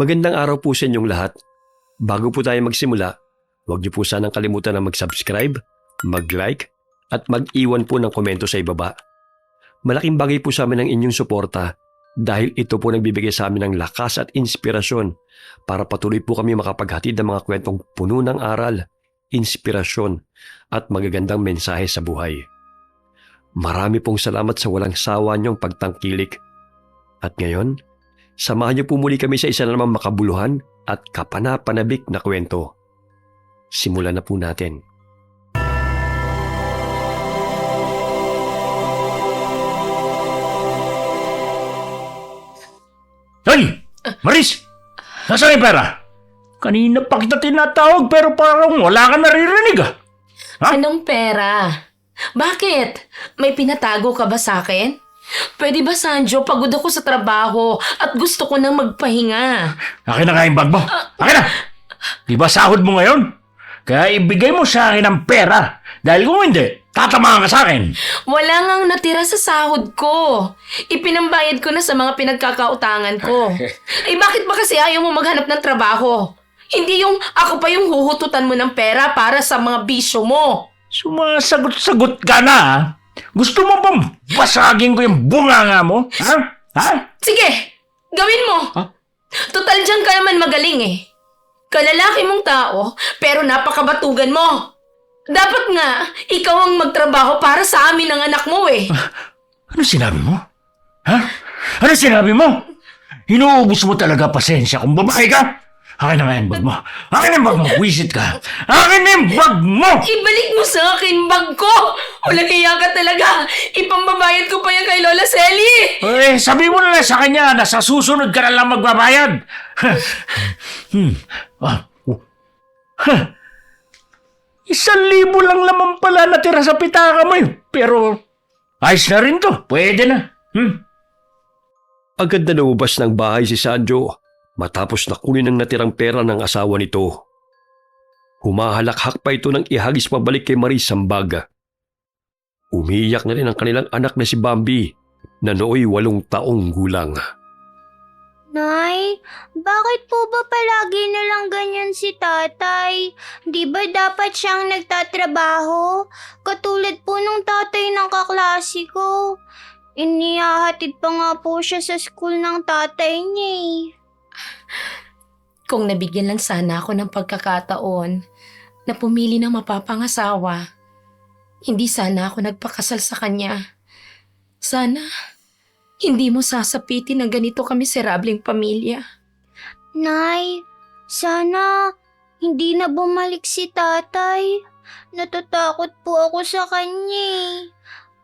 Magandang araw po sa inyong lahat. Bago po tayo magsimula, huwag niyo po sanang kalimutan na mag-subscribe, mag-like, at mag-iwan po ng komento sa ibaba. Malaking bagay po sa amin ang inyong suporta dahil ito po nagbibigay sa amin ng lakas at inspirasyon para patuloy po kami makapaghatid ng mga kwentong puno ng aral, inspirasyon, at magagandang mensahe sa buhay. Marami pong salamat sa walang sawa niyong pagtangkilik. At ngayon, samahan niyo po muli kami sa isa na namang makabuluhan at kapanapanabik na kwento. Simulan na po natin. Hoy! Maris! Nasaan yung pera? Kanina pa kita tinatawag pero parang wala ka naririnig ah. Ha? Anong pera? Bakit? May pinatago ka ba sa akin? Pwede ba, Sanjo? Pagod ako sa trabaho at gusto ko nang magpahinga. Akin na nga yung bag mo. Akin na! Di ba sahod mo ngayon? Kaya ibigay mo sa akin ang pera. Dahil kung hindi, tatamaan ka sa akin. Wala ngang natira sa sahod ko. Ipinambayad ko na sa mga pinagkakautangan ko. Bakit ba kasi ayaw mo maghanap ng trabaho? Hindi yung ako pa yung huhututan mo ng pera para sa mga bisyo mo. Sumasagot-sagot ka na ah. Gusto mo bang basagin ko yung bunganga mo? Ha? Ha? Sige, gawin mo. Ha? Total dyan ka naman magaling eh. Kalalaki mong tao, pero napakabatugan mo. Dapat nga, ikaw ang magtrabaho para sa amin ng anak mo eh. Ano sinabi mo? Ha? Ano sinabi mo? Inuubos mo talaga pasensya kung babae ka? Akin na nga yung bag mo. Akin na yung bag mo. Wisit ka. Akin na yung bag mo! Ibalik mo sa akin bag ko! Walang iya ka talaga! Ipambabayad ko pa yan kay Lola Selly! Eh, sabi mo na lang sa kanya na sa susunod ka na lang magbabayad. Ah, oh. 1,000 lang naman pala natira sa pitaka mo yun. Pero, ayos na rin to. Pwede na. Agad na lumabas ng bahay si Sanjo matapos na kunin ang natirang pera ng asawa nito. Humahalakhak pa ito nang ihagis pabalik kay Maris ang bag. Umiiyak na rin ang kanilang anak na si Bambi na nooy 8 taong gulang. Nay, bakit po ba palagi na lang ganyan si tatay? Di ba dapat siyang nagtatrabaho? Katulad po nung tatay ng kaklase ko. Inihahatid pa nga po siya sa school ng tatay niya eh. Kung nabigyan lang sana ako ng pagkakataon na pumili ng mapapangasawa, hindi sana ako nagpakasal sa kanya. Sana hindi mo sasapitin ng ganito kami serableng pamilya. Nay, sana hindi na bumalik si tatay. Natatakot po ako sa kanya eh.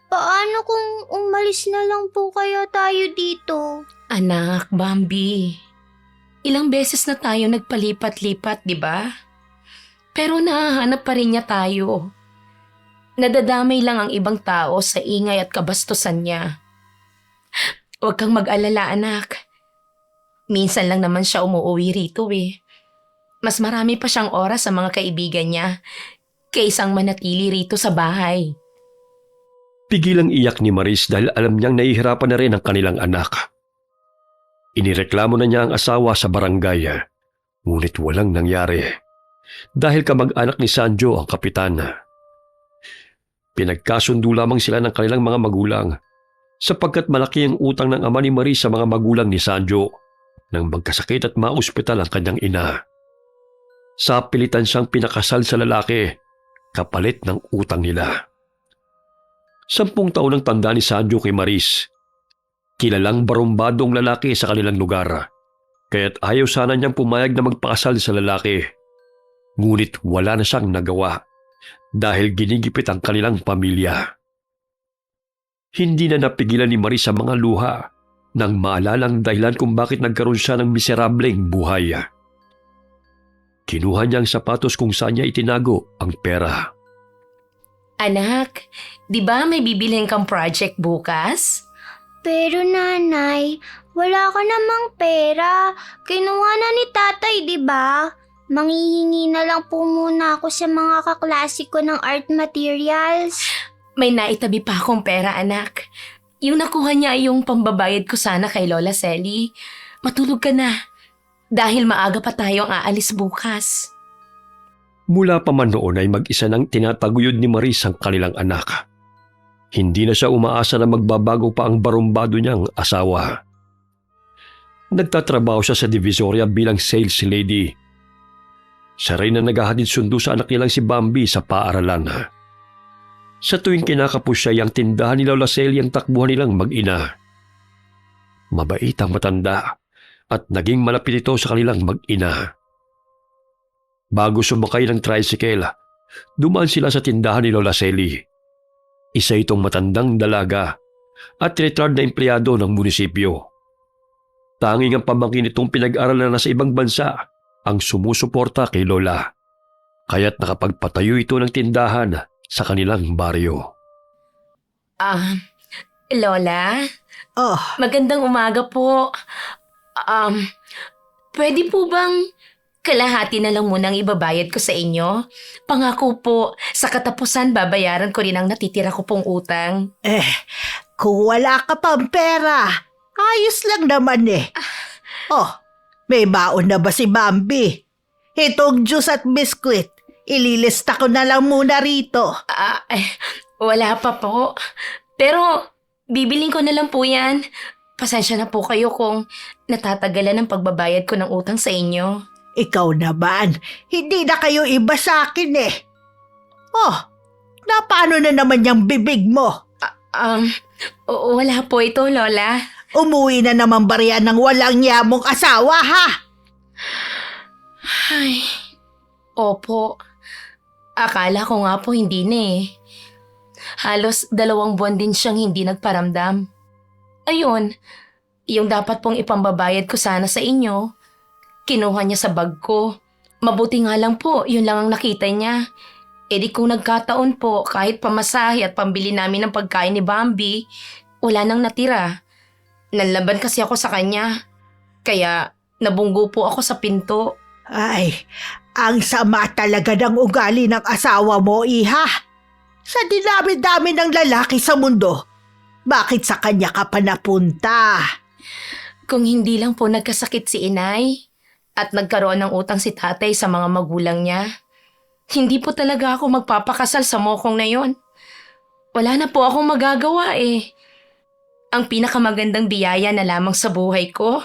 Paano kung umalis na lang po kaya tayo dito? Anak, Bambi, ilang beses na tayo nagpalipat-lipat, di ba? Pero nahahanap pa rin niya tayo. Nadadamay lang ang ibang tao sa ingay at kabastusan niya. Huwag kang mag-alala, anak. Minsan lang naman siya umuwi rito eh. Mas marami pa siyang oras sa mga kaibigan niya kaysang manatili rito sa bahay. Pigilang iyak ni Maris dahil alam niyang nahihirapan na rin ang kanilang anak. Inireklamo na niya ang asawa sa barangay, ngunit walang nangyari dahil kamag-anak ni Sanjo ang kapitan. Pinagkasundo lamang sila ng kanilang mga magulang sapagkat malaki ang utang ng ama ni Maris sa mga magulang ni Sanjo nang magkasakit at maospital ang kanyang ina. Sa pilitan siyang pinakasal sa lalaki kapalit ng utang nila. 10 taon ang tanda ni Sanjo kay Maris. Kilalang barumbadong lalaki sa kanilang lugar, kaya't ayaw sana niyang pumayag na magpakasal sa lalaki. Ngunit wala na siyang nagawa dahil ginigipit ang kanilang pamilya. Hindi na napigilan ni Maris ang mga luha nang maalala ang dahilan kung bakit nagkaroon siya ng miserableng buhay. Kinuha niya ang sapatos kung saan niya itinago ang pera. Anak, di ba may bibilhin kang project bukas? Pero nanay, wala ka namang pera. Kinuha na ni tatay, di ba? Manghihingi na lang po muna ako sa mga kaklase ko ng art materials. May naitabi pa akong pera, anak. Yung nakuha niya ay yung pambabayad ko sana kay Lola Selly. Matulog ka na. dahil maaga pa tayong aalis bukas. Mula pa man noon ay mag-isa nang tinataguyod ni Maris ang kanilang anak. Hindi na siya umaasa na magbabago pa ang barumbado niyang asawa. Nagtatrabaho siya sa Divisoria bilang sales lady. Siya rin na naghahatid sundo sa anak nilang si Bambi sa paaralan. Sa tuwing kinakapos siya ang tindahan ni Lola Celia ang takbuhan nilang mag-ina. Mabait ang matanda at naging malapit ito sa kanilang mag-ina. Bago sumakay ng tricycle, dumaan sila sa tindahan ni Lola Celia. Isa itong matandang dalaga at retired na empleyado ng munisipyo. Tanging ang pamangkin itong pinag-aralan na sa ibang bansa ang sumusuporta kay Lola. Kaya't nakapagpatayo ito ng tindahan sa kanilang baryo. Lola? Oh, Magandang umaga po. Pwede po bang kalahati na lang munang ibabayad ko sa inyo? Pangako po, sa katapusan babayaran ko rin ang natitira ko pong utang. kung wala ka pang pera, ayos lang naman eh. Oh, may baon na ba si Bambi? Itong juice at biskwit, ililista ko na lang muna rito. Wala pa po. Pero bibiling ko na lang po yan. Pasensya na po kayo kung natatagalan ng pagbabayad ko ng utang sa inyo. Ikaw naman, hindi na kayo iba sa akin eh. Oh, paano na naman yung bibig mo? Wala po ito, Lola. Umuwi na naman ba riyan ng walang yamong asawa ha? Ay, opo. Akala ko nga po hindi na eh. Halos 2 buwan din siyang hindi nagparamdam. Ayun, yung dapat pong ipambabayad ko sana sa inyo, kinuha niya sa bag ko. Mabuti nga lang po, yun lang ang nakita niya. E di kung nagkataon po, kahit pamasahe at pambili namin ng pagkain ni Bambi, wala nang natira. Nanlaban kasi ako sa kanya. Kaya nabunggo po ako sa pinto. Ay, ang sama talaga ng ugali ng asawa mo, iha. Sa dinami-dami ng lalaki sa mundo, bakit sa kanya ka pa napunta? Kung hindi lang po nagkasakit si inay at nagkaroon ng utang si tatay sa mga magulang niya, hindi po talaga ako magpapakasal sa mokong na yon. Wala na po akong magagawa eh. Ang pinakamagandang biyaya na lamang sa buhay ko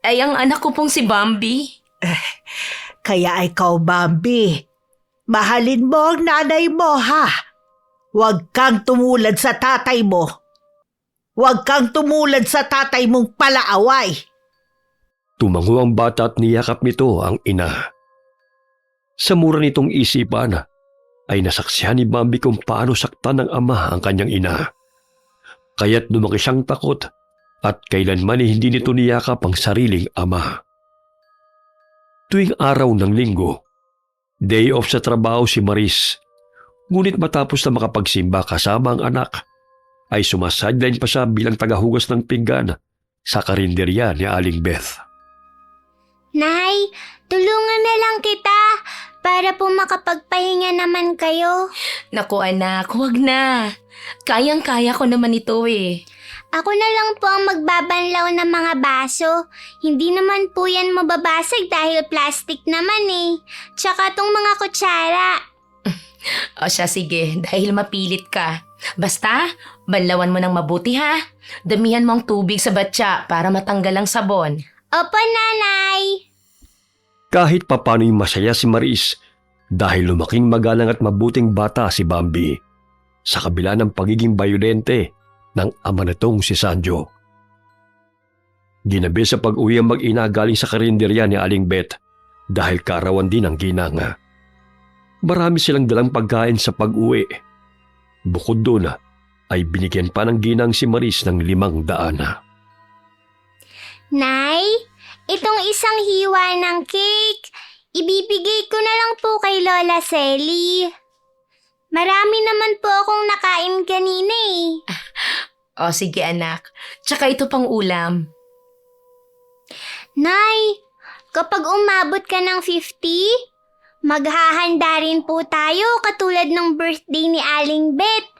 ay ang anak ko pong si Bambi. Kaya ikaw, Bambi, mahalin mo ang nanay mo, ha? Huwag kang tumulad sa tatay mo. Huwag kang tumulad sa tatay mong palaaway. Tumango ang bata at niyakap nito ang ina. Sa mura nitong isipan ay nasaksihan ni Bambi kung paano saktan ng ama ang kanyang ina. Kaya't lumaki siyang takot at kailanman hindi nito niyakap ang sariling ama. Tuwing araw ng linggo, day off sa trabaho si Maris. Ngunit matapos na makapagsimba kasama ang anak, ay sumasideline pa siya bilang tagahugas ng pinggan sa karinderya ni Aling Beth. Nay, tulungan na lang kita para po makapagpahinga naman kayo. Naku anak, huwag na. Kayang-kaya ko naman ito eh. Ako na lang po ang magbabanlaw ng mga baso. Hindi naman po yan mababasag dahil plastic naman eh. Tsaka tong mga kutsara. O siya sige, dahil mapilit ka. Basta, banlawan mo ng mabuti ha. Damihan mo ang tubig sa batya para matanggal ang sabon. Opo, nanay. Kahit papano'y masaya si Maris dahil lumaking magalang at mabuting bata si Bambi sa kabila ng pagiging bayolente ng ama nitong si Sanjo. Ginabi sa pag-uwi ang mag-ina galing sa karinderya ni Aling Beth dahil kaarawan din ang ginanga. Marami silang dalang pagkain sa pag-uwi. Bukod doon ay binigyan pa ng ginang si Maris ng 500. Nay, itong isang hiwa ng cake, ibibigay ko na lang po kay Lola Selly. Marami naman po akong nakain kanina eh. O sige anak, tsaka ito pang ulam. Nay, kapag umabot ka ng 50, maghahanda rin po tayo katulad ng birthday ni Aling Beth.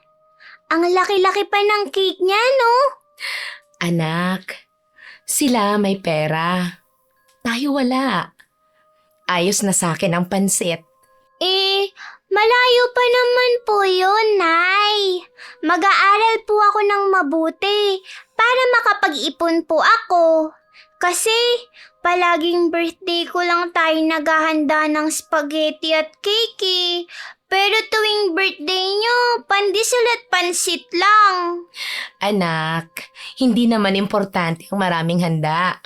Ang laki-laki pa ng cake niya, no? Anak, sila may pera. Tayo wala. Ayos na sa akin ang pansit. Malayo pa naman po yun, Nay. Mag-aaral po ako ng mabuti para makapag-ipon po ako. Kasi palaging birthday ko lang tayo naghahanda ng spaghetti at cake. Pero tuwing birthday nyo, pandesal at pansit lang. Anak, hindi naman importante ang maraming handa.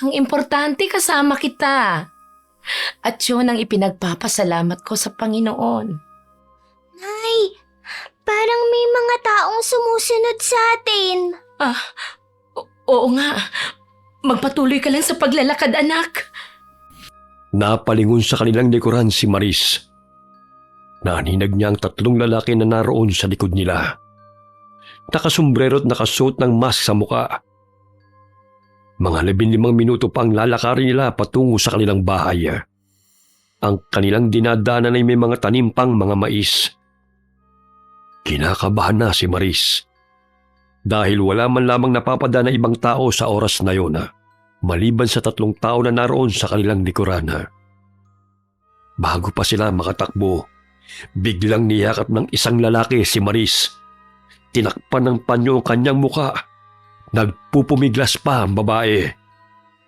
Ang importante kasama kita. At yun ang ipinagpapasalamat ko sa Panginoon. Nay, parang may mga taong sumusunod sa atin. Oo nga. Magpatuloy ka lang sa paglalakad, anak. Napalingon sa kanilang likuran si Maris. Naninag niya ang 3 lalaki na naroon sa likod nila. Nakasombrero at nakasuot ng mask sa muka. Mga 15 minuto pang lalakarin nila patungo sa kanilang bahay. Ang kanilang dinadaanan ay may mga tanim pang mga mais. Kinakabahan na si Maris. Dahil wala man lamang napapada na ibang tao sa oras na yon, maliban sa 3 tao na naroon sa kanilang likuran. Bago pa sila makatakbo, biglang niyakap ng isang lalaki si Maris. Tinakpan ng panyo ang kanyang muka. Nagpupumiglas pa ang babae.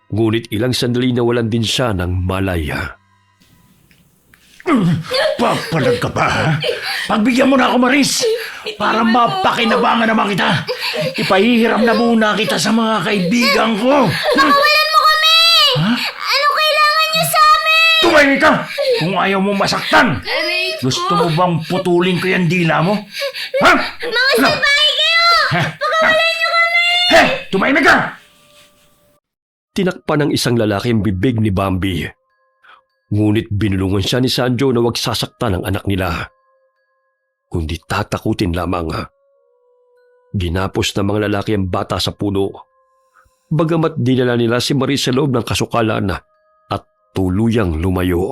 Ngunit ilang sandali nawalan din siya ng malaya. Papalag ka pa, ha? Pagbigyan mo na ako, Maris, para mapakinabangan naman kita. Ipahihiram na muna kita sa mga kaibigan ko. Pakawalan mo kami! Ha? Ano kailangan niyo sa amin? Tumahimik ka! Kung ayaw mo masaktan, gusto mo bang putulin ko yung dila mo? Ha? Mga sabay kayo! Pakawalan niyo kami! He! Tumahimik ka! Tinakpan ng isang lalaki ang bibig ni Bambi. Ngunit binulungan siya ni Sanjo na huwag sasaktan ang anak nila, kundi tatakutin lamang. Ginapos ng mga lalaki ang bata sa puno. Bagamat dinala nila si Maris sa loob ng kasukalan at tuluyang lumayo.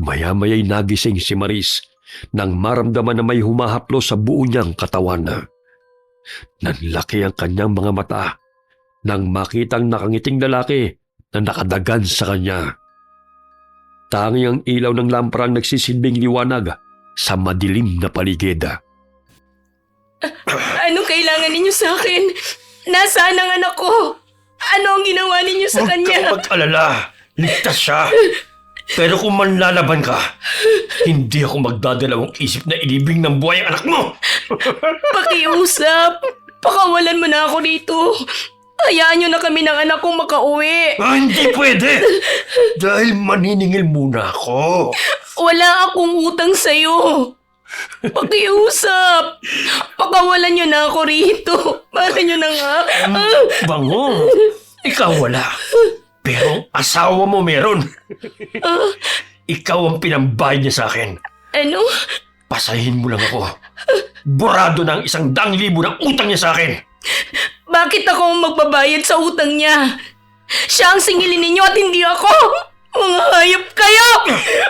Maya-maya'y nagising si Maris nang maramdaman na may humahaplo sa buo niyang katawan. Nanlaki ang kanyang mga mata nang makitang nakangiting lalaki na nakadagan sa kanya. Tangi ang ilaw ng lampara ang nagsisilbing liwanag sa madilim na paligid. Anong kailangan ninyo sa akin? Nasaan ang anak ko? Ano ang ginawa ninyo sa Huwag kanya? kang mag-alala. Ligtas siya. Pero kung manlalaban ka, hindi ako magdadalawang isip na ilibing ng buhay ang anak mo. Pakiusap. Pakawalan mo na ako dito. Hayaan nyo na kami ng anak kong makauwi. Hindi pwede. Dahil maniningil muna ako. Wala akong utang sa'yo. Pakiusap. Pakawalan nyo na ako rito. Para nyo na nga. Bango. Ikaw wala. Pero ang asawa mo meron. Ikaw ang pinambayad niya sa akin. Ano? Pasahin mo lang ako. Burado na ang 100,000 ng utang niya sa akin. Bakit ako ang magbabayad sa utang niya? Siya ang singilin ninyo at hindi ako. Mga hayop kayo!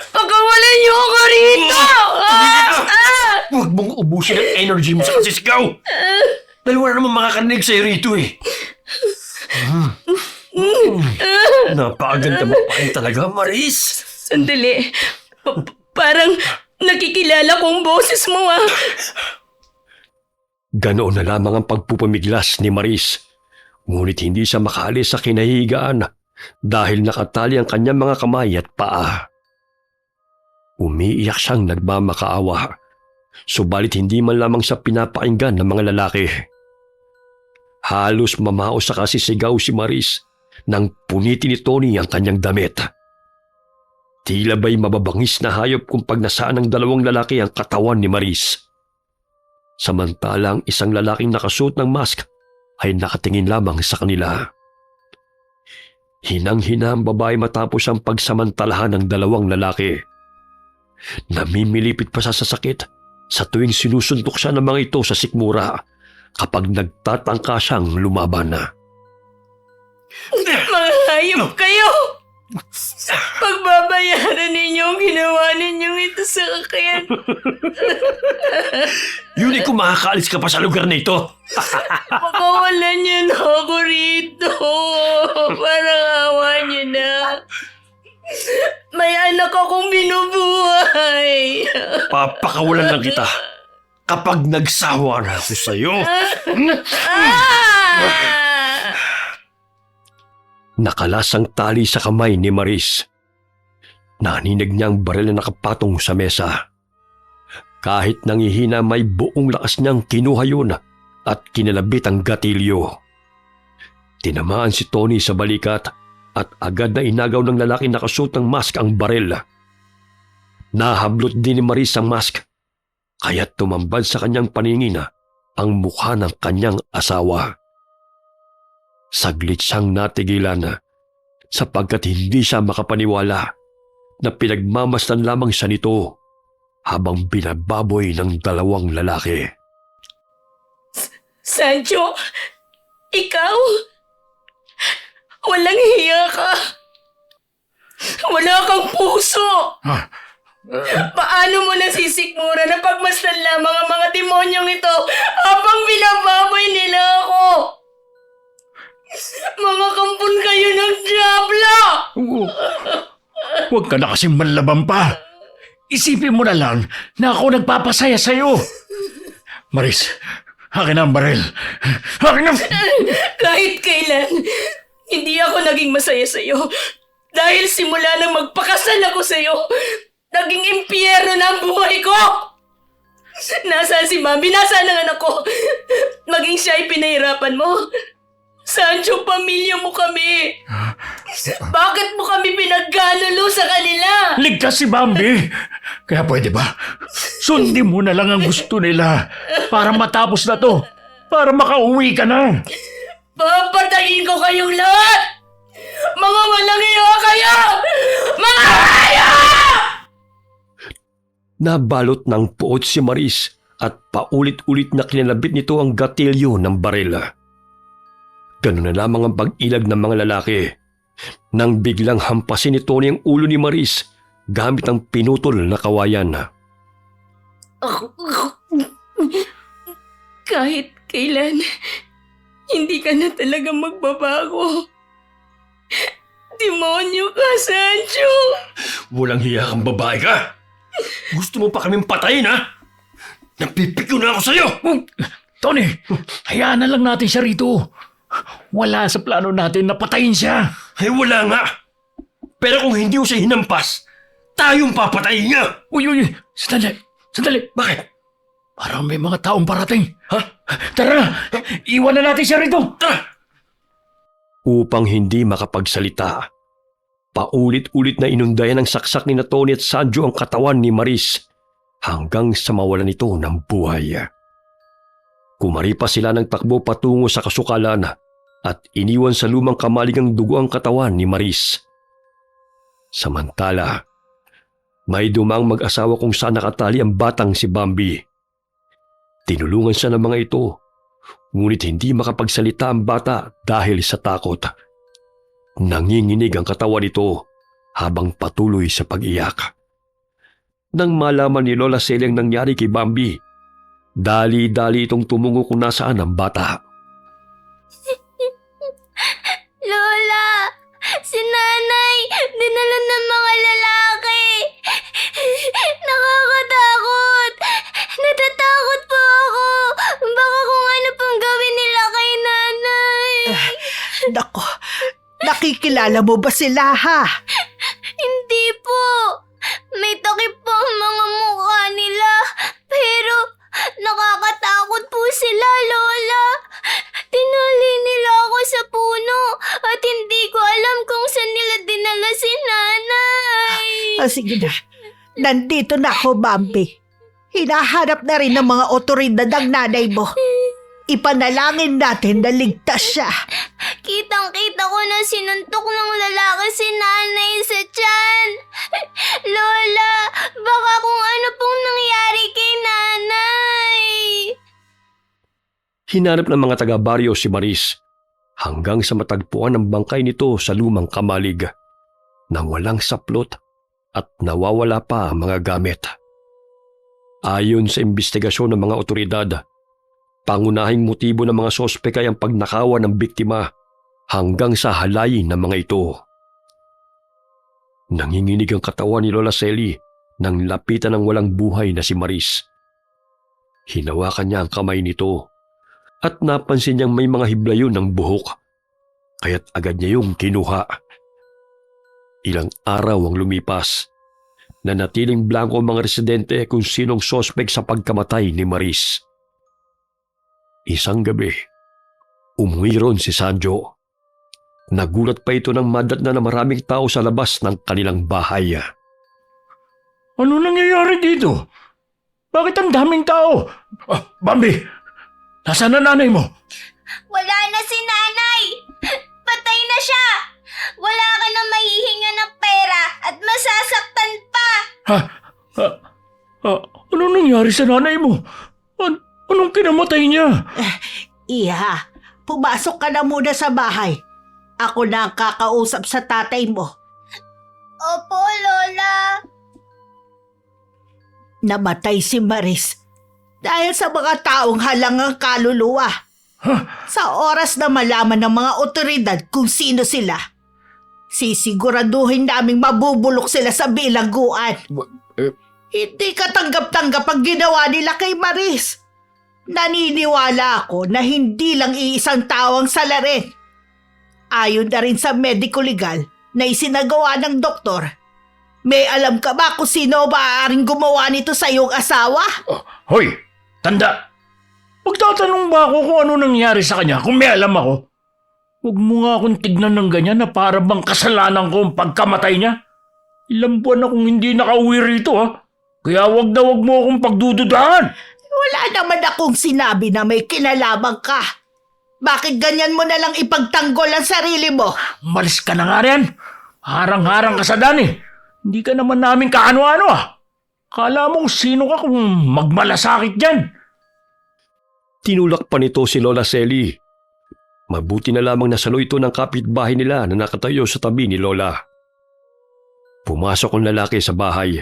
Pakawalan niyo ako rito! Huwag mong ubusin ang energy mo sa kasisigaw. Dahil wala namang makakarinig sa'yo rito eh. Napakaganda mo pa rin talaga, Maris. Sandali. Parang nakikilala ko ang boses mo ah. Ganoon na lamang ang pagpupamiglas ni Maris. Ngunit hindi siya makaalis sa kinahigaan dahil nakatali ang kanyang mga kamay at paa. Umiiyak siyang nagmamakaawa, subalit hindi man lamang siya pinapakinggan ng mga lalaki. Halos mamao sa kasisigaw si Maris nang punitin ni Tony ang kanyang damit. Tila ba'y mababangis na hayop kung pag nasaan ng 2 lalaki ang katawan ni Maris. Samantalang isang lalaking nakasuot ng mask ay nakatingin lamang sa kanila. Hinang-hina ang babae matapos ang pagsamantalahan ng 2 lalaki. Namimilipit pa sa sakit sa tuwing sinusuntok siya ng mga ito sa sikmura kapag nagtatangka siyang lumaban. Mga hayop kayo! Pagbabayaran ninyo ang ginawa ninyong ito sa sakit. Yun kung makakaalis ka pa sa lugar na ito. Pakawalan niyo na ako rito. Parang awa niyo na. May anak akong binubuhay. Papakawalan lang kita kapag nagsawa na ako sa'yo. Nakalasang tali sa kamay ni Maris. Naninig niya ang baril na nakapatong sa mesa. Kahit nangihina, may buong lakas niyang kinuha yun at kinalabit ang gatilyo. Tinamaan si Tony sa balikat at agad na inagaw ng lalaki nakasuot ng mask ang baril. Nahablot din ni Maris ang mask, kaya't tumambad sa kanyang paningin ang mukha ng kanyang asawa. Saglit siyang natigilan sapagkat hindi siya makapaniwala na pinagmamasdan lamang siya nito habang binababoy ng dalawang lalaki. Sancho, ikaw? Walang hiya ka. Wala kang puso. Paano mo nasisikmura na pagmasdan lamang ang mga demonyong ito habang binababoy nila ako? Mga kampon kayo ng diablo! Huwag ka na kasing manlaban pa. Isipin mo na lang na ako nagpapasaya sa'yo. Maris, akin na ang baril. Akin na! Kahit kailan, hindi ako naging masaya sa'yo. Dahil simula nang magpakasal ako sa'yo, naging impyerno na ang buhay ko! Nasaan si Mami? Nasaan ang anak ko? Maging siya ay pinahirapan mo. Sancho, pamilya mo kami. Bakit mo kami pinagganulo sa kanila? Ligtas si Bambi. Kaya pwede ba? Sundin mo na lang ang gusto nila para matapos na to. Para makauwi ka na. Papatayin ko kayong lahat! Mga walang iya kayo! Mga hayop! Nabalot ng puot si Maris at paulit-ulit na kinalabit nito ang gatilyo ng baril. Ganun na lamang ang pag-ilag ng mga lalaki nang biglang hampasin ni Tony ang ulo ni Maris gamit ang pinutol na kawayan. Kahit kailan, hindi ka na talaga magbabago. Demonyo ka, Sancho! Walang hiya kang babae ka! Gusto mo pa kaming patayin, ha? Napipikyo na ako sa'yo! Tony, hayaan na lang natin siya rito. Wala sa plano natin na patayin siya. Eh wala nga! Pero kung hindi ko siya hinampas, tayong papatayin niya! Uy, sandali. Bakit? Parang may mga taong parating. Ha? Tara na, iwan na natin siya rito. Tara! Upang hindi makapagsalita, paulit-ulit na inundayan ng saksak ni Tony at Sancho ang katawan ni Maris hanggang sa mawalan ito ng buhay. Kumaripa sila ng takbo patungo sa kasukalan at iniwan sa lumang kamalig ang dugo ang katawan ni Maris. Samantala, may dumang mag-asawa kung saan nakatali ang batang si Bambi. Tinulungan siya ng mga ito, ngunit hindi makapagsalita ang bata dahil sa takot. Nanginginig ang katawan nito habang patuloy sa pag-iyak. Nang malaman ni Lola Celia ang nangyari kay Bambi, dali-dali itong tumungo kung nasaan ang bata. Lola, si Nanay, dinala ng mga lalaki. Nakakatakot. Natatakot po ako. Baka kung ano pang gawin nila kay Nanay. Nako, nakikilala mo ba sila, ha? Hindi po. May takip po ang mga mukha nila. Pero nakakatakot po sila, Lola. Tinali nila ako sa puno at hindi ko alam kung saan nila dinala si Nanay. Sige na, nandito na ako, Bambi. Hinahanap na rin ng mga otoridad ang nanay mo. Ipanalangin natin na ligtas siya. Kitang-kita ko na sinuntok ng lalaki si Nanay sa tiyan. Lola, baka kung ano pong nangyari kay Nanay. Hinanap ng mga taga-baryo si Maris hanggang sa matagpuan ang bangkay nito sa lumang kamalig nang walang saplot at nawawala pa ang mga gamit. Ayon sa investigasyon ng mga otoridad, pangunahing motibo ng mga sospek ay ang pagnakawan ng biktima hanggang sa halayin ng mga ito. Nanginginig ang katawan ni Lola Selly nang lapitan ng walang buhay na si Maris. Hinawakan niya ang kamay nito at napansin niyang may mga hiblayon ng buhok, kaya't agad niya yung kinuha. Ilang araw ang lumipas. Nanatiling blanco ang mga residente kung sinong sospek sa pagkamatay ni Maris. Isang gabi, umuwi ron si Sanjo. Nagulat pa ito nang madatnan na maraming tao sa labas ng kanilang bahay. Ano nangyayari dito? Bakit ang daming tao? Bambi, nasaan na nanay mo? Wala na si nanay! Patay na siya! Wala ka na mahihinga ng pera at masasaktan pa! Ano nangyari sa nanay mo? Anong kinamatay niya? Iha, pumasok ka na muna sa bahay. Ako na ang kakausap sa tatay mo. Opo, Lola. Namatay si Maris dahil sa mga taong halangang kaluluwa. Sa oras na malaman ng mga otoridad kung sino sila, sisiguraduhin naming mabubulok sila sa bilangguan. Hindi katanggap-tanggap ang ginawa nila kay Maris. Naniniwala ako na hindi lang iisang tao ang salarin. Ayon na rin sa medico legal na isinagawa ng doktor. May alam ka ba kung sino maaaring gumawa nito sa iyong asawa? Hoy, tanda! Magtatanong ba ako kung ano nangyari sa kanya kung may alam ako? Huwag mo nga akong tignan ng ganyan na para bang kasalanan ko ang pagkamatay niya. Ilang buwan akong hindi nakauwi rito Kaya wag mo akong pagdududahan. Wala naman akong sinabi na may kinalaman ka. Bakit ganyan mo na lang ipagtanggol ang sarili mo? Malis ka na nga rin. Harang-harang ka sa dani. Hindi ka naman namin kaano-ano Kala mo sino ka kung magmalasakit dyan. Tinulak pa nito si Lola Selly. Mabuti na lamang nasalo ito ng kapitbahay nila na nakatayo sa tabi ni Lola. Pumasok ang lalaki sa bahay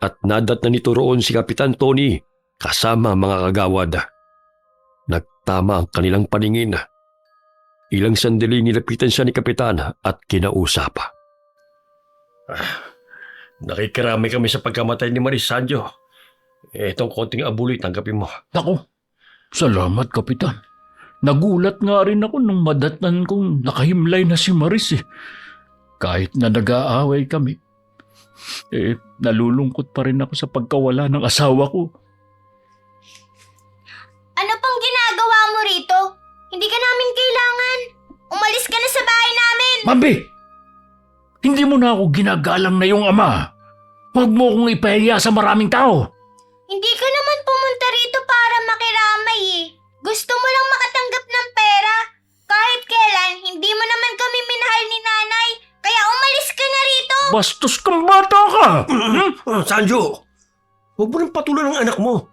at nadatnan nito roon si Kapitan Tony kasama ang mga kagawad. Nagtama ang kanilang paningin. Ilang sandali nilapitan siya ni Kapitan at kinausap. Nakikiramay kami sa pagkamatay ni Maris, Sanjo. Itong konting abuloy tanggapin mo. Naku, salamat Kapitan. Nagulat nga rin ako nung madatnan kong nakahimlay na si Maris Kahit na nag-aaway kami. Nalulungkot pa rin ako sa pagkawala ng asawa ko. Ano pang ginagawa mo rito? Hindi ka namin kailangan. Umalis ka na sa bahay namin. Bambi! Hindi mo na ako ginagalang na yung ama. Huwag mo akong ipahiya sa maraming tao. Hindi ka naman pumunta rito para makiramay Gusto mo lang makatanggap ng pera. Kahit kailan, hindi mo naman kami minahal ni nanay. Kaya umalis ka na rito. Bastos kang bata ka! Sanjo, huwag mo nang patulan ang anak mo.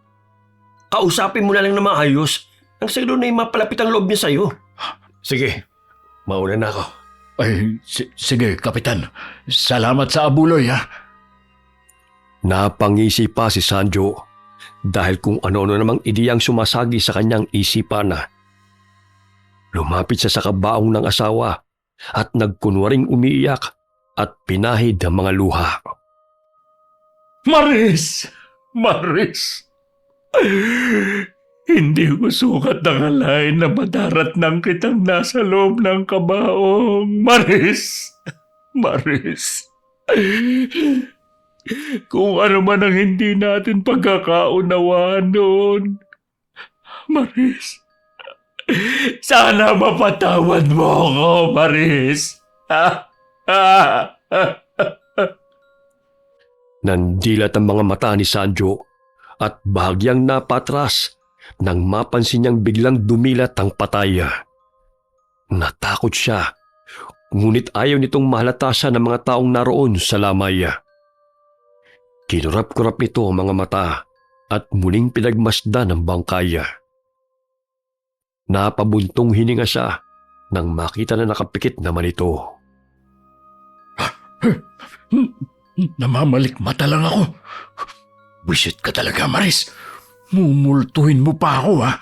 Kausapin mo na lang na maayos ang sa'yo na mapalapit ang loob niya sa'yo. Sige, mauna na ako. Ay, sige, Kapitan. Salamat sa abuloy, Napangisi pa si Sanjo dahil kung ano-ano namang ideyang sumasagi sa kanyang isipan. Lumapit siya sa kabaong ng asawa at nagkunwaring umiiyak at pinahid ang mga luha. Maris! Maris! Hindi ko sukat nakalain na madaratnang kitang nasa loob ng kabaong. Maris! Maris! Kung ano man ang hindi natin pagkakaunawaan noon. Maris, sana mapatawad mo ako, Maris. Nandilat ang mga mata ni Sanjo at bahagyang napatras nang mapansin niyang biglang dumilat ang patay. Natakot siya, ngunit ayaw nitong mahalatasan ng mga taong naroon sa lamay. Kinurap-kurap nito ang mga mata at muling pinagmasdan ang bangkay. Napabuntong hininga siya nang makita na nakapikit naman ito. Namamalik mata lang ako. Buisit ka talaga, Maris. Mumultuhin mo pa ako, ha?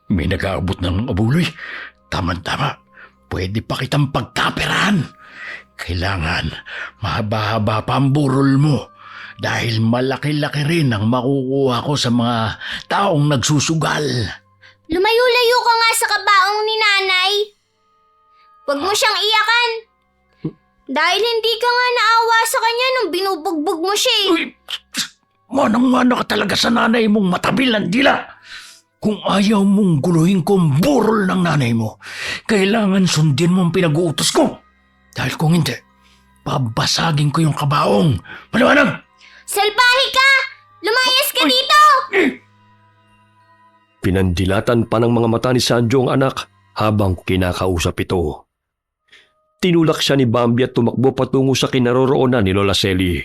May nag-aabot ng abuloy. Tama-tama. Pwede pa kitang pagkaperahan. Kailangan mahaba-haba pa ang burol mo dahil malaki-laki rin ang makukuha ko sa mga taong nagsusugal. Lumayo-layo ka nga sa kabaong ni nanay. Huwag mo siyang iyakan. Dahil hindi ka nga naawa sa kanya nung binubugbog mo siya eh. Uy, manang-mana ka talaga sa nanay mong matabil ng dila. Kung ayaw mong guluhin ko ang burol ng nanay mo, kailangan sundin mo ang pinag-uutos ko. Dahil kung hindi, babasagin ko yung kabaong. Maliwanag! Salbahe ka! Lumayas ka dito! Pinandilatan pa ng mga mata ni Sanjo ang anak habang kinakausap ito. Tinulak siya ni Bambi at tumakbo patungo sa kinaroroonan ni Lola Selly.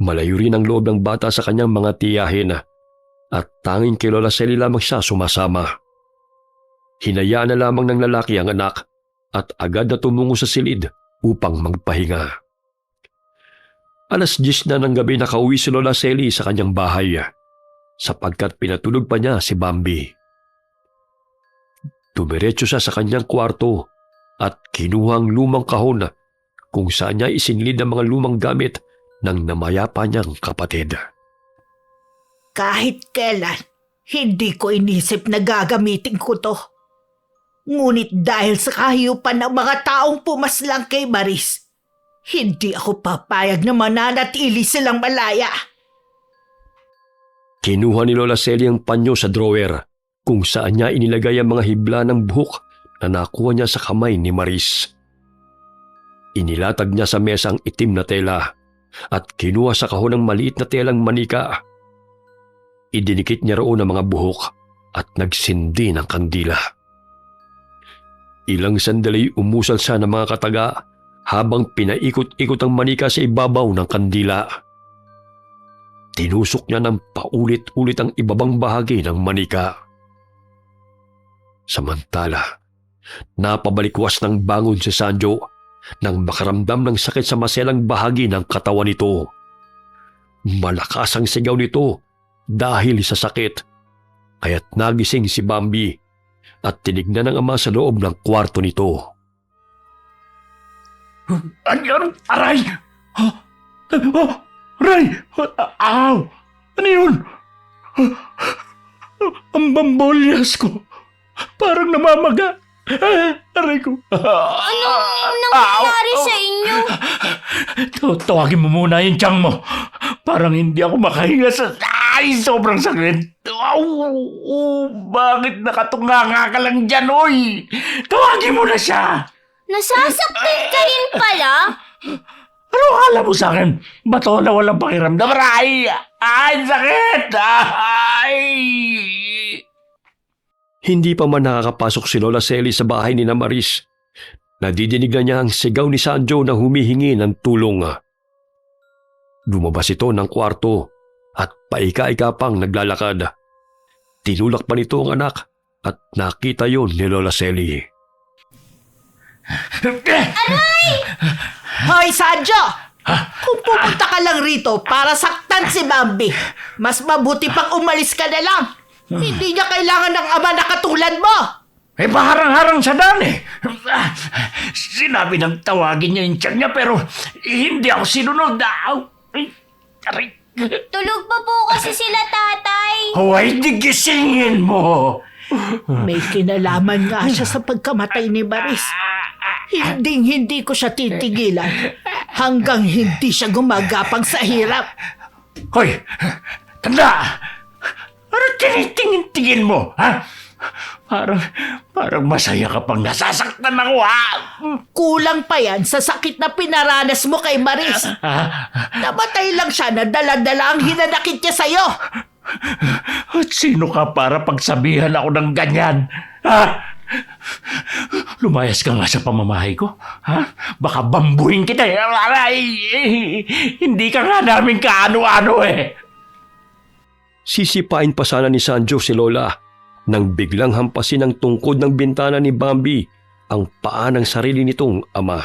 Malayo rin ang loob ng bata sa kanyang mga tiyahin at tanging kay Lola Selly lamang siya sumasama. Hinayaan na lamang ng lalaki ang anak at agad na tumungo sa silid upang magpahinga. Alas 10 na ng gabi nakauwi si Lola Selly sa kanyang bahay sapagkat pinatulog pa niya si Bambi. Dumiretso siya sa kanyang kwarto at kinuhang lumang kahon kung saan niya isinilid ang mga lumang gamit ng namayapa niyang kapatid. Kahit kailan, hindi ko inisip na gagamitin ko to. Ngunit dahil sa kahiyupan ng mga taong pumaslang kay Maris, hindi ako papayag na mananatili silang malaya. Kinuha ni Lola Selly ang panyo sa drawer kung saan niya inilagay ang mga hibla ng buhok na nakuha niya sa kamay ni Maris. Inilatag niya sa mesa ang itim na tela at kinuha sa kahon ng maliit na telang manika. Idinikit niya roon ang mga buhok at nagsindi ng kandila. Ilang sandali umusal siya ng mga kataga habang pinaikot-ikot ang manika sa ibabaw ng kandila. Tinusok niya ng paulit-ulit ang ibabang bahagi ng manika. Samantala, napabalikwas ng bangon si Sanjo nang makaramdam ng sakit sa maselang bahagi ng katawan nito. Malakas ang sigaw nito dahil sa sakit, kaya't nagising si Bambi at tinignan ng ama sa loob ng kwarto nito. Ano? Aray! Aray! Aw! Ano yun? Ang bambolyas ko. Parang namamaga. Aray ko. Anong nangyayari sa inyo? Tawagin mo muna yung tiyang mo. Parang hindi ako makahinga sa... Ay, sobrang sakit. Bakit nakatunganga ka lang dyan, oy? Tawagin mo na siya. Nasasaktan ka rin pala? Ano akala mo sa akin? Bato na walang pakiramdam. Aray! Ay, sakit! Ay! Hindi pa man nakakapasok si Lola Selly sa bahay ni Maris, nadidinig na niya ang sigaw ni Sanjo na humihingi ng tulong. Lumabas ito ng kwarto at paika-ika pang naglalakad. Tinulak pa nito ang anak at nakita yon ni Lola Selly. Hoy, Sanjo! Kung pupunta ka lang rito para saktan si Bambi, mas mabuti pang umalis ka na lang. Hindi niya kailangan ng ama na katulad mo. Eh, paharang-harang sa daan eh. Sinabi ng tawagin niya yung tiyan niya pero hindi ako sinunod. Ay, aray. Tulog pa po kasi sila, tatay. Huwag digisingin mo. May kinalaman nga siya sa pagkamatay ni Maris. Hindi ko siya titigilan hanggang hindi siya gumagapang sa hirap. Hoy, tanda! Ano tinitingin-tingin mo, ha? Parang masaya ka pang nasasaktan ako, ha? Kulang pa yan sa sakit na pinaranas mo kay Maris. Namatay lang siya na dala-dala ang hinanakit niya sa'yo. At sino ka para pagsabihan ako ng ganyan, ha? Lumayas ka nga sa pamamahay ko, ha? Baka bambuhin kita, eh. Aray, hindi ka nga namin kaano-ano, eh. Sisipain pa sana ni Sanjo si Lola nang biglang hampasin ng tungkod ng bintana ni Bambi ang paa ng sarili nitong ama.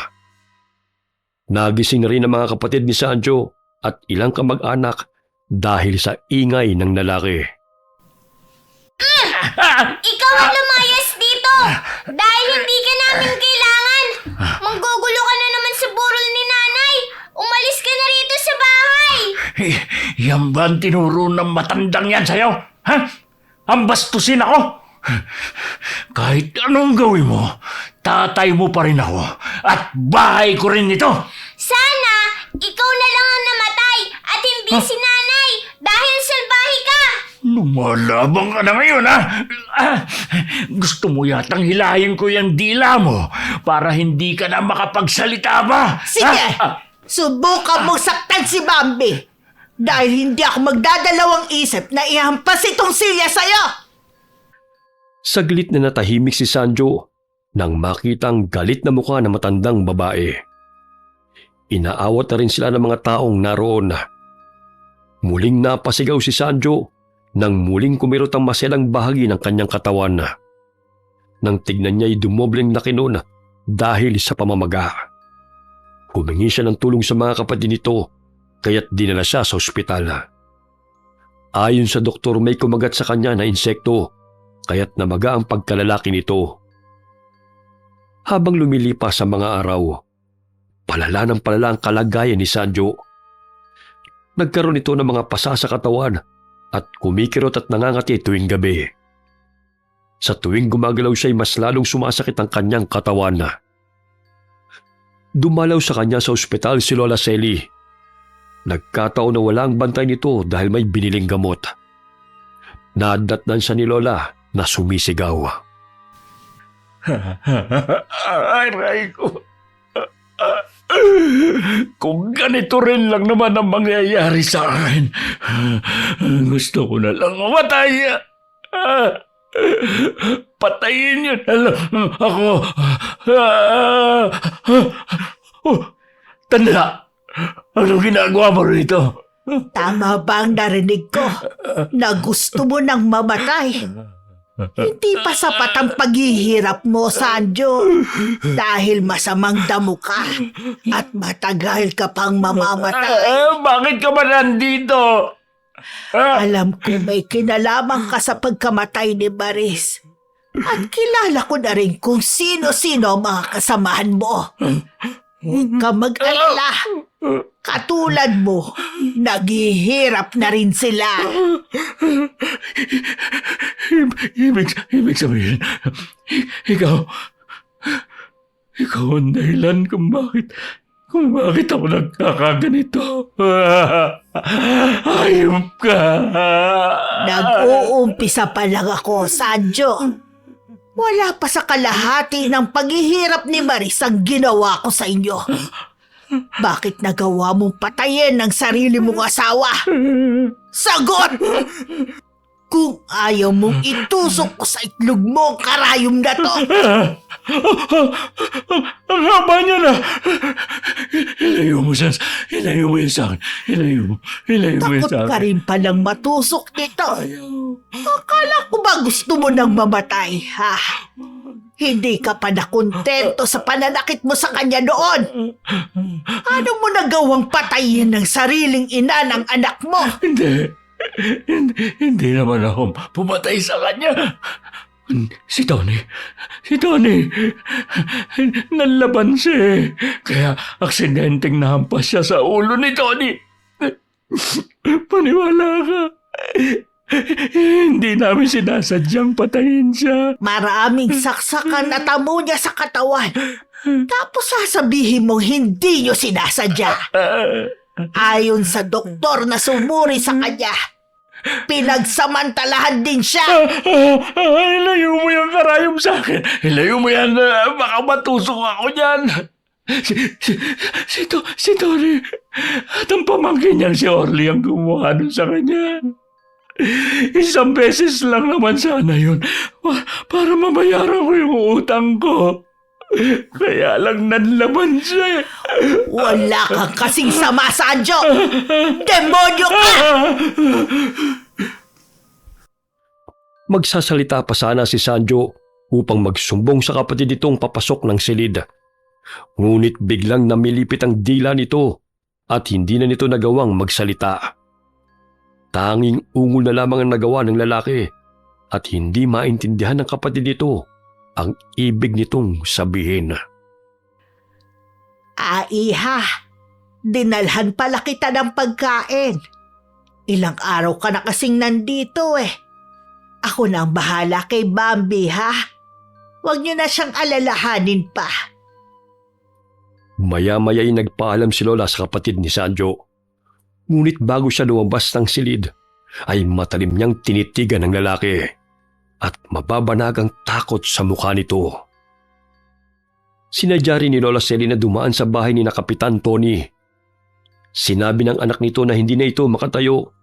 Nagising na rin ang mga kapatid ni Sanjo at ilang kamag-anak dahil sa ingay ng lalaki. Ikaw ang lumayas dito! Dahil hindi ka namin kailangan! Manggugulo ka na naman sa burol ni nanay! Umalis ka na rito sa bahay! Yan ba ang tinuro ng matandang yan sa'yo? Ha? Ang bastusin ako? Kahit anong gawin mo, tatay mo pa rin ako at bahay ko rin ito. Sana, ikaw na lang ang namatay at hindi si nanay dahil salbahe ka! Lumalabang ka na ngayon, ha? Gusto mo yatang hilahin ko yung dila mo para hindi ka na makapagsalita ba? Sige, subukan mong saktan si Bambi. Dahil hindi ako magdadalawang isip na ihampas itong silya sa'yo. Saglit na natahimik si Sanjo nang makita ang galit na mukha ng matandang babae. Inaawat na rin sila ng mga taong naroon. Muling napasigaw si Sanjo nang muling kumirot ang maselang bahagi ng kanyang katawan. Nang tignan niya ay dumobleng laki noon dahil sa pamamaga. Humingi siya ng tulong sa mga kapatid nito kaya't dinala siya sa ospital. Ayon sa doktor may kumagat sa kanya na insekto kaya't namaga ang pagkalalaki nito. Habang lumilipas sa mga araw, palala ng palala ang kalagayan ni Sanjo. Nagkaroon ito ng mga pasa sa katawan at kumikirot at nangangati tuwing gabi. Sa tuwing gumagalaw siya ay mas lalong sumasakit ang kanyang katawan. Dumalaw sa kanya sa ospital si Lola Selly. Nagkataon na walang bantay nito dahil may biniling gamot. Nadatnan siya ni Lola na sumisigaw. Aray ko. Kung ganito rin lang naman ang mangyayari sa akin, gusto ko na lang mamatay. Patayin niyo na lang ako. Tanda, anong ginagawa mo rito? Tama ba ang narinig ko na gusto mo nang mamatay? Hindi pa sapat ang paghihirap mo, Sanjo. Dahil masamang damo ka at matagal ka pang mamamatay. Bakit ka ba nandito? Alam ko may kinalaman ka sa pagkamatay ni Maris. At kilala ko na rin kung sino-sino ang mga kasamahan mo. Huwag ka mag-alala. Katulad mo, naghihirap na rin sila. Ibig sabihin, ikaw ang dahilan kung bakit ako nagkakaganito. Ayop ka. Nag-uumpisa pa lang ako, Sanjo. Wala pa sa kalahati ng paghihirap ni Maris ang ginawa ko sa inyo. Bakit nagawa mong patayin ng sarili mong asawa? Sagot! Kung ayaw mong itusok ko sa itlog mo ang karayom na to. Ang haba niya na. Ilayo mo yan sa akin. Ilayo mo yan Takot sa ka akin. rin palang matusok nito. Akala ko ba gusto mo nang mamatay, ha? Hindi ka pa nakontento sa pananakit mo sa kanya noon. Ano mo nagawang patayin ng sariling ina ng anak mo? Hindi naman ako pumatay sa kanya. Si Tony, nanlaban siya eh. Kaya aksidenteng nahampas siya sa ulo ni Tony. Paniwala ka. Hindi namin sinasadyang patayin siya. Maraming saksakan at amo niya sa katawan. Tapos sasabihin mong hindi niyo sinasadya. Ayon sa doktor na sumuri sa kanya, pinagsamantalahan din siya. Ilayo mo yung karayom sa akin. Ilayo mo yan. Baka matusok ako dyan. Si Tony at ang pamangkin niyang si Orly ang gumawa nun sa kanya. Isang beses lang naman sana yun para mabayaran ko yung utang ko. Kaya lang nanlaban siya. Wala kang kasing sama, Sanjo! Demonyo ka! Magsasalita pa sana si Sanjo upang magsumbong sa kapatid nitong papasok ng silid. Ngunit biglang namilipit ang dila nito at hindi na nito nagawang magsalita. Tanging ungol na lamang ang nagawa ng lalaki at hindi maintindihan ng kapatid nito ang ibig nitong sabihin. Iha, dinalhan pala kita ng pagkain. Ilang araw ka na kasing nandito eh. Ako na ang bahala kay Bambi ha. Huwag niyo na siyang alalahanin pa. Maya-maya ay nagpaalam si Lola sa kapatid ni Sanjo. Ngunit bago siya lumabas ng silid, ay matalim niyang tinitigan ng lalaki at mababanag ang takot sa mukha nito. Sinadya rin ni Lola Selly na dumaan sa bahay ni na Kapitan Tony. Sinabi ng anak nito na hindi na ito makatayo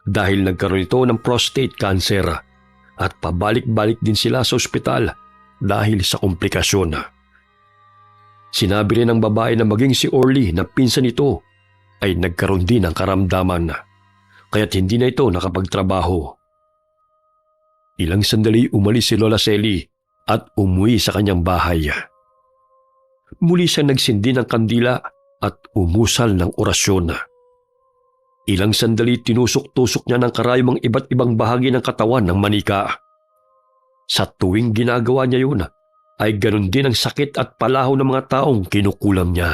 dahil nagkaroon ito ng prostate cancer at pabalik-balik din sila sa ospital dahil sa komplikasyon. Sinabi rin ng babae na maging si Orly na pinsan nito ay nagkaroon din ng karamdaman kaya't hindi na ito nakapagtrabaho. Ilang sandali umalis si Lola Selly at umuwi sa kanyang bahay. Muli siya nagsindi ng kandila at umusal ng orasyon. Ilang sandali tinusok-tusok niya ng karayom ang iba't ibang bahagi ng katawan ng manika. Sa tuwing ginagawa niya yun, ay ganun din ang sakit at palaho ng mga taong kinukulam niya.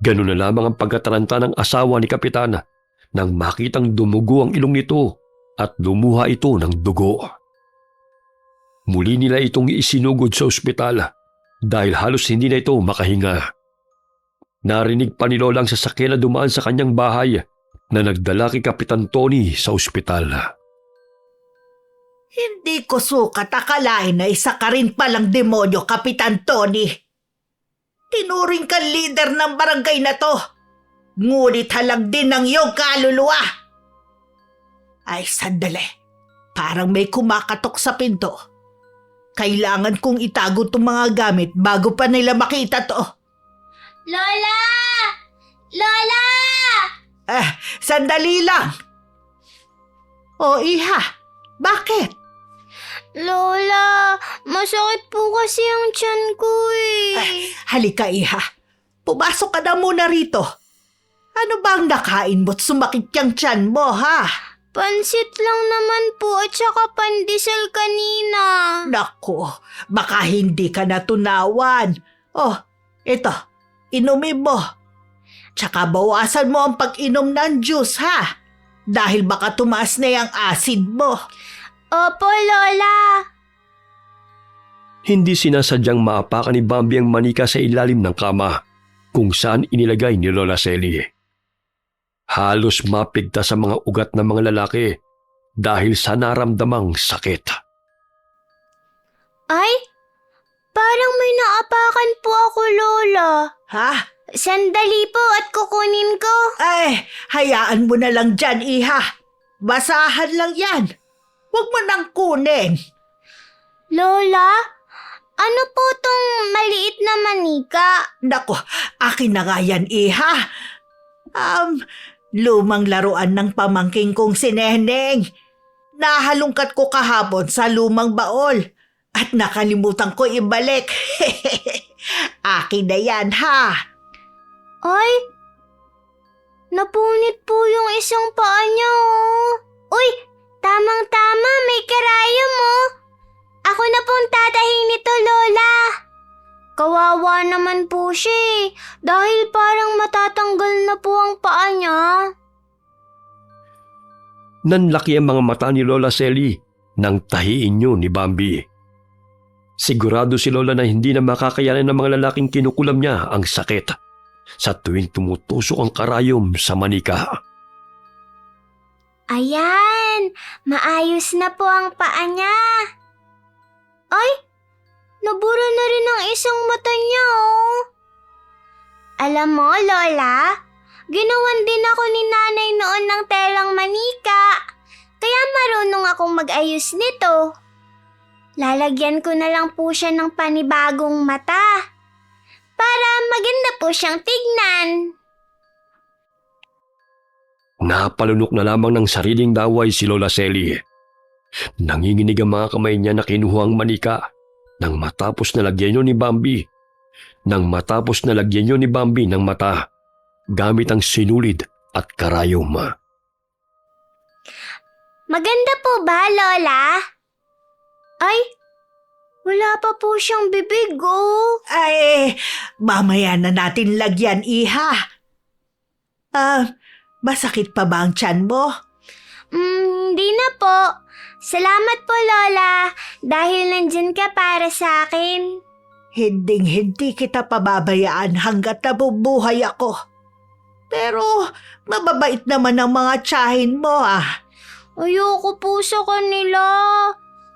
Ganun na lamang ang pagkataranta ng asawa ni Kapitan nang makitang dumugo ang ilong nito at lumuha ito ng dugo. Muli nila itong isinugod sa ospital dahil halos hindi na ito makahinga. Narinig pa ni Lola ang sasakyan na dumaan sa kanyang bahay na nagdala kay Kapitan Tony sa ospital. Hindi ko sukat akalain na isa ka rin palang demonyo, Kapitan Tony. Tinuring kang leader ng barangay na to. Ngunit halag din ng iyong kaluluwa. Ay, sandali. Parang may kumakatok sa pinto. Kailangan kong itago itong mga gamit bago pa nila makita to. Lola! Lola! Sandali lang. O, Iha, bakit? Lola, masakit po kasi ang tiyan ko eh. Halika, Iha. Pumasok ka na muna rito. Ano ba ang nakain mo't sumakit yung tiyan mo, ha? Pansit lang naman po at saka pandesal kanina. Nako, baka hindi ka natunawan. Oh, ito, inumin mo. Tsaka bawasan mo ang pag-inom ng juice, ha? Dahil baka tumaas na yung acid mo. Opo, Lola. Hindi sinasadyang maapakan ni Bambi ang manika sa ilalim ng kama kung saan inilagay ni Lola Selly. Halos mapigta sa mga ugat ng mga lalaki dahil sa naramdamang sakit. Ay, parang may naapakan po ako, Lola. Ha? Sandali po at kukunin ko. Ay, hayaan mo na lang dyan, Iha. Basahan lang yan. Huwag mo nang kunin. Lola, ano po tong maliit na manika? Nako, akin na nga yan, Iha. Lumang laruan ng pamangking kong si Neneng. Nahalungkat ko kahapon sa lumang baol at nakalimutan ko ibalik. Akin na yan, ha? Ay, napunit po yung isang paa niya, oh. Uy, tamang-tama, may karayom, oh. Ako na pong tatahin nito, Lola. Kawawa naman po siya eh, dahil parang matatanggal na po ang paa niya. Nanlaki ang mga mata ni Lola Selly nang tahiin yun ni Bambi. Sigurado si Lola na hindi na makakayanan ng mga lalaking kinukulam niya ang sakit sa tuwing tumutusok ang karayom sa manika. Ayan, maayos na po ang paa niya. Ay, nabura na rin ang isang mata niya, oh. Alam mo, Lola, ginawan din ako ni nanay noon ng telang manika, kaya marunong akong mag-ayos nito. Lalagyan ko na lang po siya ng panibagong mata para maganda po siyang tignan. Napalunok na lamang ng sariling daway si Lola Selly. Nanginginig ang mga kamay niya na kinuha ang manika Nang matapos na lagyan yun ni Bambi ng mata, gamit ang sinulid at karayom. Maganda po ba, Lola? Ay, wala pa po siyang bibig, oh. Ay, mamaya na natin lagyan, iha. Masakit pa ba ang tiyan mo? Hindi na po. Salamat po, Lola, dahil nandyan ka para sa akin. Hinding-hindi kita pababayaan hanggat nabubuhay ako. Pero mababait naman ang mga tiyahin mo, Ayoko po sa kanila.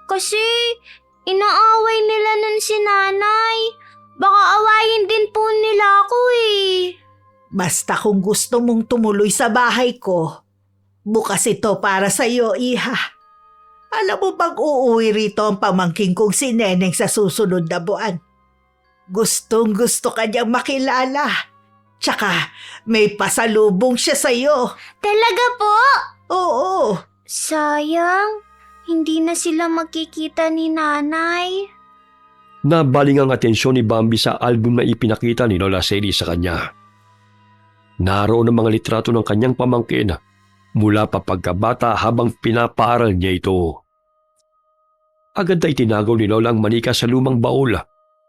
Kasi inaaway nila nun si nanay. Baka awayin din po nila ako eh. Basta kung gusto mong tumuloy sa bahay ko, bukas ito para sa iyo, iha. Alam mo bang uuwi rito ang pamangking kong si Neneng sa susunod na buwan? Gustong-gusto ka niyang makilala. Tsaka may pasalubong siya sa iyo. Talaga po? Oo. Sayang, hindi na sila magkikita ni nanay. Nabaling ang atensyon ni Bambi sa album na ipinakita ni Lola Selly sa kanya. Naroon ang mga litrato ng kanyang pamangkin mula pa pagkabata habang pinapaaral niya ito. Agad na itinagaw ni Lola ang manika sa lumang baul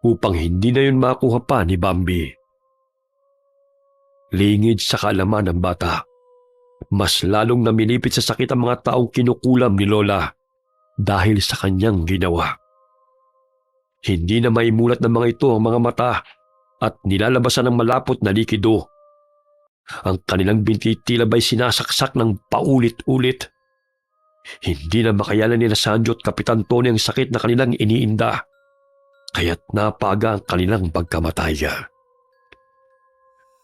upang hindi na yun makuha pa ni Bambi. Lingid sa kaalaman ng bata, mas lalong namilipit sa sakit ang mga taong kinukulam ni Lola dahil sa kanyang ginawa. Hindi na maimulat ng mga ito ang mga mata at nilalabasan ng malapot na likido. Ang kanilang binti tila ba'y sinasaksak ng paulit-ulit. Hindi na makayanan nila Sanjo at Kapitan Tony ang sakit na kanilang iniinda, kaya't napaga ang kanilang pagkamatay.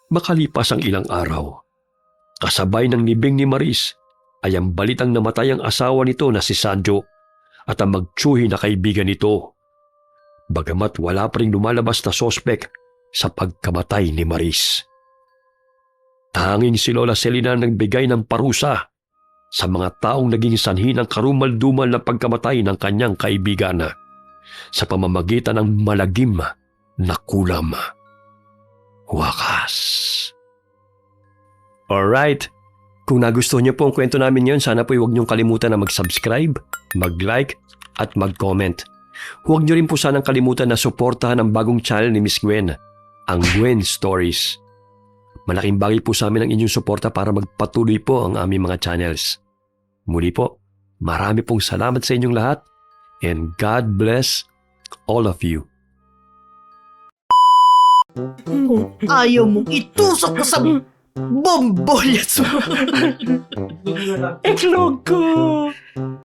Makalipas ang ilang araw, kasabay ng libing ni Maris ay ang balitang namatay ang asawa nito na si Sanjo at ang magtsuhi na kaibigan nito. Bagamat wala pa ring lumalabas na sospek sa pagkamatay ni Maris. Tanging si Lola Selina nagbigay ng parusa sa mga taong naging sanhi ng karumal-dumal na pagkamatay ng kanyang kaibigan sa pamamagitan ng malagim na kulam. Wakas. Alright. Kung nagustuhan niyo po ang kwento namin ngayon, sana po huwag niyong kalimutan na mag-subscribe, mag-like, at mag-comment. Huwag niyo rin po sanang kalimutan na suportahan ang bagong channel ni Miss Gwen, ang Gwen Stories. Malaking bagay po sa amin ang inyong suporta para magpatuloy po ang aming mga channels. Muli po, marami pong salamat sa inyong lahat and God bless all of you. Ayaw mong itusok ko sa bombolyas mo. Itlog ko!